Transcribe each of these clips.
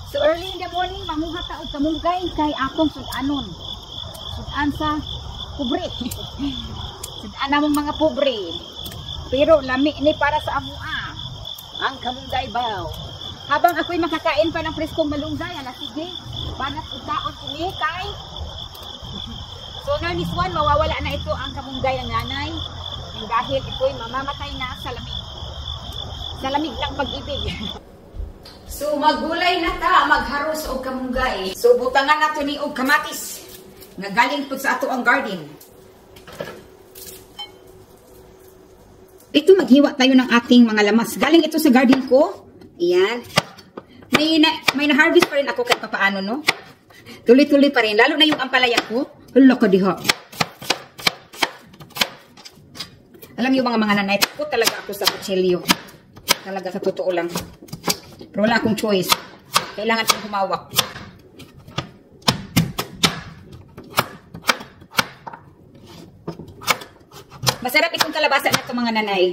So early in the morning, manguha ta og kamunggay kay akong sudanon. Sudan sa pobre. Sudan namong mga pobre. Pero lami ni para sa amua. Ang kamunggay baw. Habang ako'y makakain pa ng preskong malunggay, ala sige, banat utaon kini kay. So na this one, mawawala na ito ang kamunggay ng nanay. Dahil ito'y mamamatay na sa lamig. Sa lamig ng pag-ibig. So magulay na ta, magharos og kamunggay. So butangan nato ni og kamatis nga galing pud sa ato ang garden. Ito maghiwa tayo ng ating mga lamas. Galing ito sa garden ko. Iyan. May na-harvest pa rin ako kahit papaano, no? Tuloy-tuloy pa rin. Lalo na yung ampalaya ko. Hala ka diha. Alam niyo mga nanay, takot talaga ako sa kutsilyo. Talaga sa totoo lang. Pero wala akong choice. Kailangan kong humawak. Masarap itong kalabasa na ito mga nanay.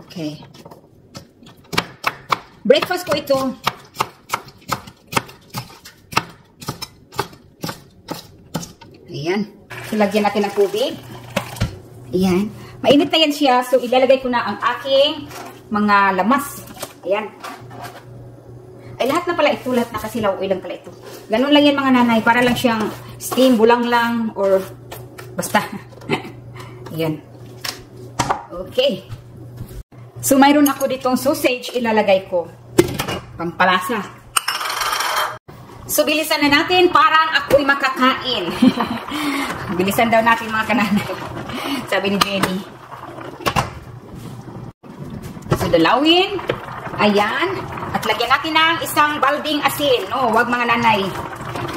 Okay. Breakfast ko ito. Ayan. So, lagyan natin ng tubig. Ayan. Mainit na yan siya. So, ilalagay ko na ang aking mga lamas. Ayan. Ay, lahat na pala ito. Lahat na kasi lauoy lang pala ito. Ganun lang yan mga nanay. Para lang siyang steam, bulang lang, or basta. Ayan. Okay. So, mayroon ako ditong sausage. Ilalagay ko. Pampalasa. So, bilisan na natin. Parang ako'y makakain. Bilisan daw natin mga kananay. Sabi ni Jenny. So, dalawin. Ayan. At lagyan natin ng isang balding asin. No, wag mga nanay.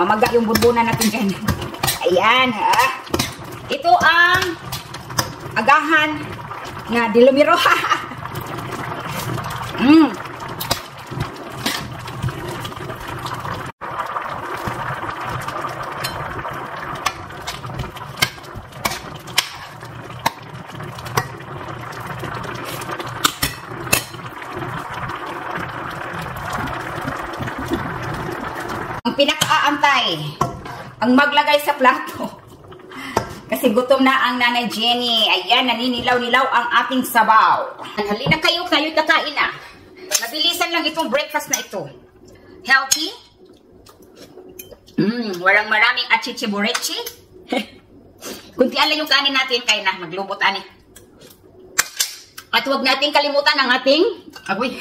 Mamaga yung burbunan natin dyan. Ayan, ha. Ito ang agahan na dilumiro. Ang pinakaaantay, ang maglagay sa plato. Kasi gutom na ang Nanay Jenny. Ayan, naninilaw-nilaw ang ating sabaw. Halina kayo, kayo'y kakain na. Mabilisan lang itong breakfast na ito. Healthy. Walang maraming achichiburechi. Kuntian lang yung kanin natin, kaya na, maglubot ani. At huwag natin kalimutan ang ating, agoy,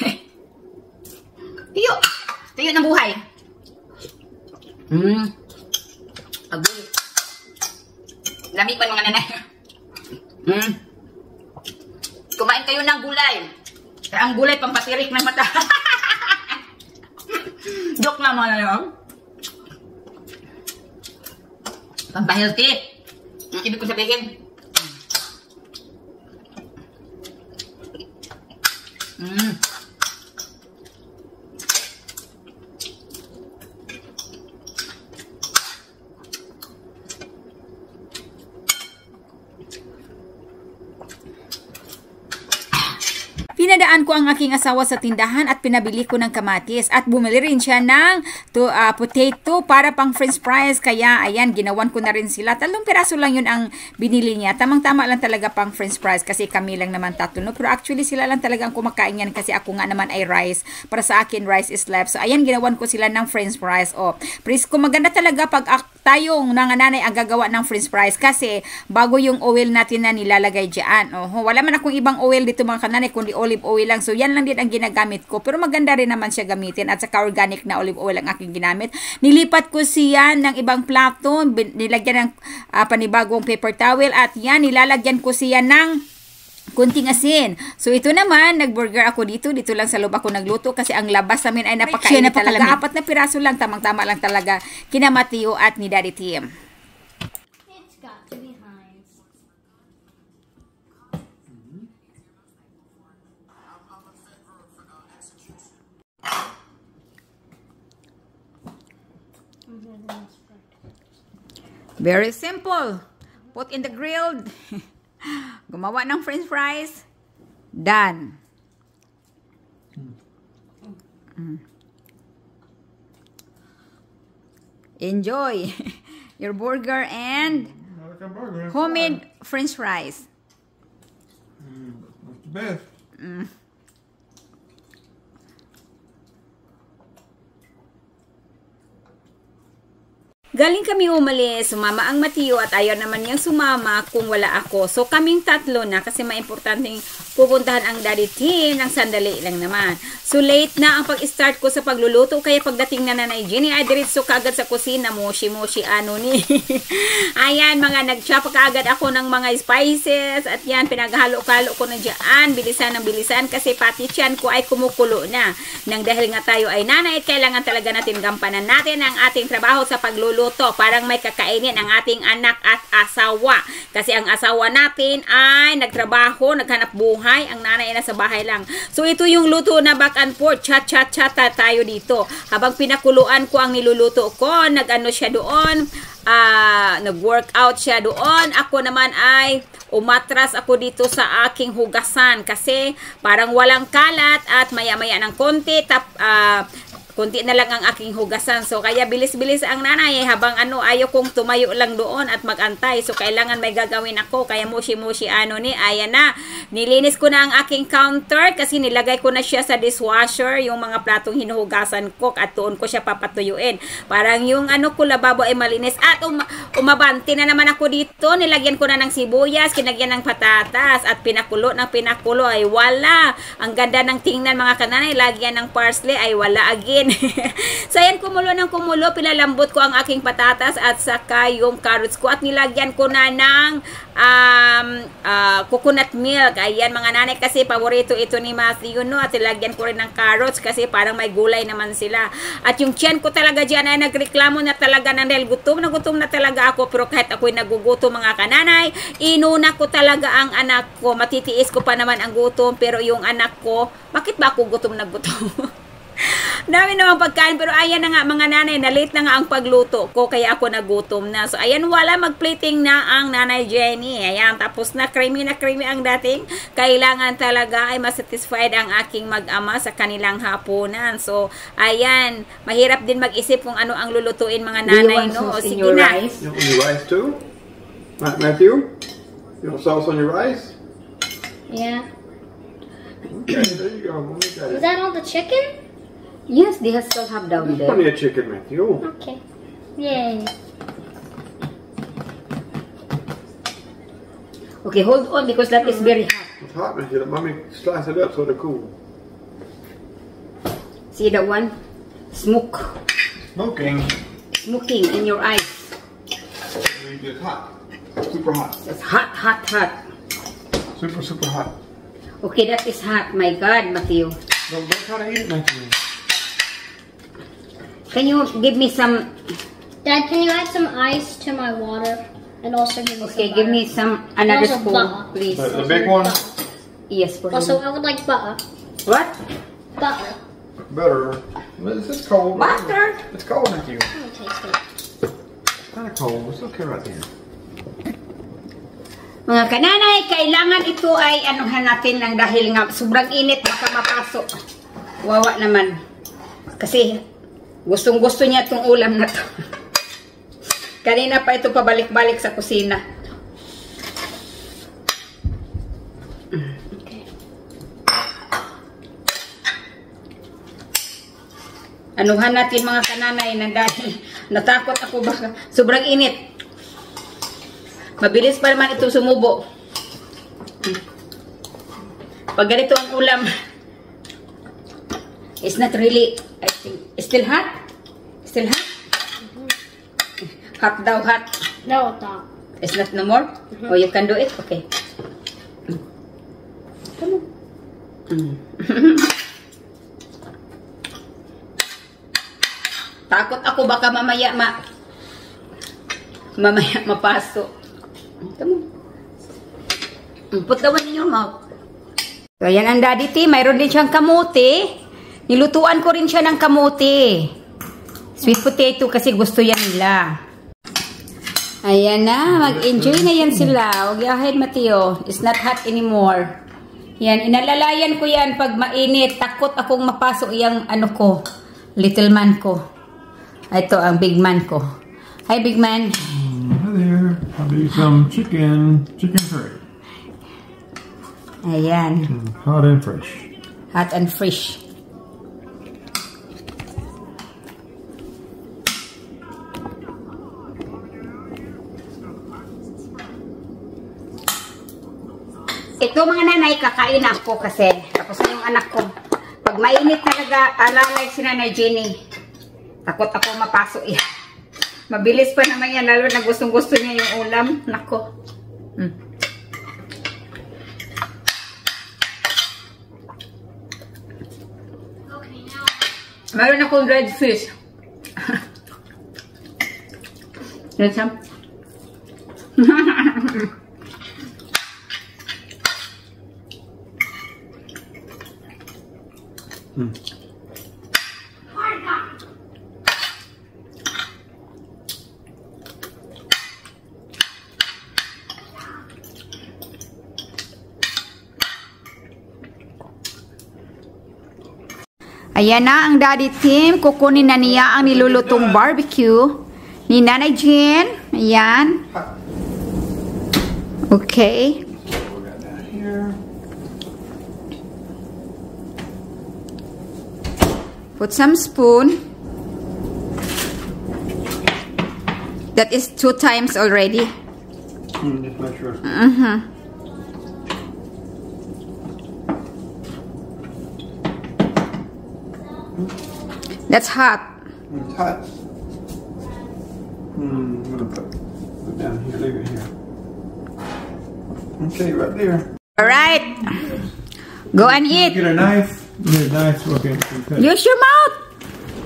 tuyo ng buhay. Agoy. Lamig pa mga nanay. Kumain kayo ng gulay. Kaya ang gulay pampatirik ng mata. Joke lang mga nanay. Pampahealthy. Ang ibig ko sabihin. Pinadaan ko ang aking asawa sa tindahan at pinabili ko ng kamatis at bumili rin siya ng potato para pang french fries. Kaya ayan, ginawan ko na rin sila. 3 piraso lang yun ang binili niya. Tamang-tama lang talaga pang french fries kasi kami lang naman 3. No? Pero actually sila lang talaga ang kumakain yan kasi ako nga naman ay rice. Para sa akin, rice is left. So ayan, ginawan ko sila ng french fries. Presko, maganda talaga pag tayong nangananay ang gagawa ng french fries kasi bago yung oil natin na nilalagay dyan. Wala man akong ibang oil dito mga kananay kundi olive oil lang. So, yan lang din ang ginagamit ko. Pero maganda rin naman siya gamitin. At saka organic na olive oil ang aking ginamit. Nilipat ko siya ng ibang plato. Nilagyan ng panibagong paper towel. At yan, nilalagyan ko siya ng kunting asin. So, ito naman, nag-burger ako dito. Dito lang sa loob ako nagluto kasi ang labas namin ay napakainit talaga. 4 na piraso lang. Tamang-tama lang talaga. Kina Mateo at ni Daddy Tim. It's got to be Heinz. Very simple. Put in the grilled. Gumawa ng french fries. Done. Enjoy your burger and I like a burger. That's homemade French fries. fine. That's the best. Galing kami umalis, sumama ang Mateo at ayaw naman niyang sumama kung wala ako. So kaming tatlo na kasi maimportanteng pupuntahan ang daddy team ng sandali lang naman. So late na ang pag-start ko sa pagluluto kaya pagdating na Nanay Jenny ay diretso kaagad sa kusina, moshi-moshi ano ni. Ayan mga nagtsapa kaagad ako ng mga spices at yan pinaghalo-halo ko na dyan, bilisan ng bilisan kasi pati tiyan ko ay kumukulo na. Nang dahil nga tayo ay nanay, kailangan talaga natin gampanan natin ang ating trabaho sa pagluluto. Parang may kakainin ang ating anak at asawa. Kasi ang asawa natin ay nagtrabaho, naghanap buhay. Ang nanay ay nasa bahay lang. So ito yung luto na back and forth. Chat tayo dito. Habang pinakuluan ko ang niluluto ko, nag-ano siya doon, nag-workout siya doon. Ako naman ay umatras ako dito sa aking hugasan. Kasi parang walang kalat at maya-maya ng konti. Kunti na lang ang aking hugasan. So, kaya bilis-bilis ang nanay. Habang ayaw kong tumayo lang doon at magantay. So, kailangan may gagawin ako. Kaya mushi-mushi ni. Ayan na. Nilinis ko na ang aking counter kasi nilagay ko na siya sa dishwasher. Yung mga platong hinuhugasan ko at doon ko siya papatuyuin. Parang yung ko lababo ay malinis. At umabanti na naman ako dito. Nilagyan ko na ng sibuyas. Kinagyan ng patatas. At pinakulo ng pinakulo ay wala. Ang ganda ng tingnan mga kananay. Lagyan ng parsley ay wala again. So, ayan, kumulo ng kumulo. Pinalambot ko ang aking patatas at saka yung carrots ko. At nilagyan ko na ng coconut milk. Ayan, mga nanay, kasi paborito ito ni Matthew, no? At nilagyan ko rin ng carrots kasi parang may gulay naman sila. At yung tiyan ko talaga dyan ay nagreklamo na talaga ng dahil gutom na talaga ako. Pero kahit ako'y nagugutom mga kananay, inuna ko talaga ang anak ko. Matitiis ko pa naman ang gutom. Pero yung anak ko, bakit ba ako gutom na gutom? Dami namang pagkain, pero ayan na nga mga nanay, na late na nga ang pagluto ko, kaya ako nagutom na. So, ayan, wala, magplating na ang Nanay Jenny. Ayan, tapos na creamy ang dating. Kailangan talaga ay masatisfied ang aking mag-ama sa kanilang hapunan. So, ayan, mahirap din mag-isip kung ano ang lulutuin mga nanay, no? O, sige na. You want your rice too? Matthew? You want sauce on your rice? Yeah. Okay, there you go. Is that all the chicken? Yes, they still have down there. Plenty of chicken, Matthew. Okay. Yay. Okay, hold on because that is very hot. It's hot, Matthew. Let Mommy slice it up so they're cool. See that one? Smoking in your eyes. It's hot. Super hot. It's hot. Super hot. Okay, that is hot. My God, Matthew. Don't try to eat it, Matthew. Can you give me some? Dad, can you add some ice to my water? And also give me Okay, some give me butter. some another Also spoon, butter. please. The big one? Yes, for Also, him. I would like butter. What? Butter. Butter. Well, it's cold. Butter? It's cold, Matthew. Let me taste it. It's kind of cold. It's okay right there. Mga kananay, kailangan ito ay anuhan natin ng dahil nga sobrang init baka mapasok. Wawa naman. Kasi gustong-gusto niya itong ulam na to. Kanina pa ito pabalik-balik sa kusina. Okay. Anuhan natin mga kananay na dahil natakot ako baka sobrang init. Mabilis pa naman ito sumubo. Pag ganito ang ulam, it's not really, I think, still hot? Still hot? Hot daw, hot. No, it's not. It's not no more? Oh, you can do it? Okay. Come on. Takot ako baka mamaya mapasok. Come on. Put the one in your mouth. So, yan ang daddy tea. Mayroon din siyang kamote. Nilutuan ko rin siya ng kamote. Sweet potato kasi gusto yan nila. Ayan na. Mag-enjoy na yan sila. Huwag yahin, Mateo. It's not hot anymore. Yan. Inalalayan ko yan pag mainit. Takot akong mapasok yung ano ko. Little man ko. Ito ang big man ko. Hi, big man. Hi there. I'll do some chicken curry. Ayan. Hot and fresh. Hot and fresh. Ito mga nanay, kakain ako kasi tapos na yung anak ko. Pag mainit talaga, alalay si Nanay Jenny. Takot ako mapasok yan. Mabilis pa naman yan, lalo na gustong-gusto niya yung ulam. Nako. Meron akong red fish. Red sam? Ayan na ang daddy team. Kukunin na niya ang nilulutong barbecue ni Nanay Jen. Ayan. Okay. Put some spoon. That is 2 times already. Just make sure. That's hot. It's hot. I'm gonna put it down here. Leave it here. Okay, right there. All right. Go and eat. Get a knife. Get a knife so I can cut. Use your mouth.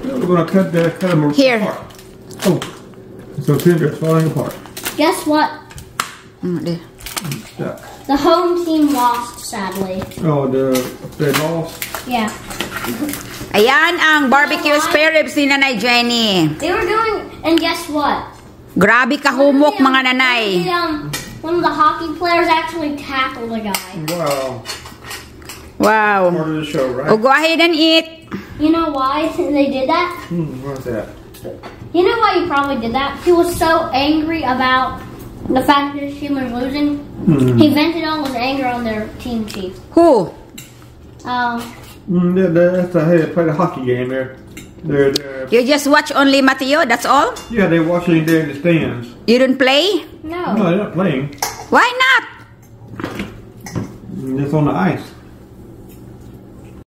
We're gonna cut them Here. apart. Oh, so it's falling apart. Guess what? Stuck. The home team lost, sadly. Oh, they lost. Yeah. Ayan ang barbecue spare ribs ni Nanay Jenny. They were doing, and guess what? Grabe kahumok mga nanay. One of the hockey players actually tackled a guy. Wow. Wow. Part of the show, right? Oh, go ahead and eat. You know why they did that? What's that? You know why he probably did that? He was so angry about the fact that his team was losing. He vented all his anger on their team chief. Who? That's how they play the hockey game there. They're You just watch only Mateo, that's all? yeah, they're watching there in the stands. You don't play? No. No, they're not playing. Why not? Just on the ice.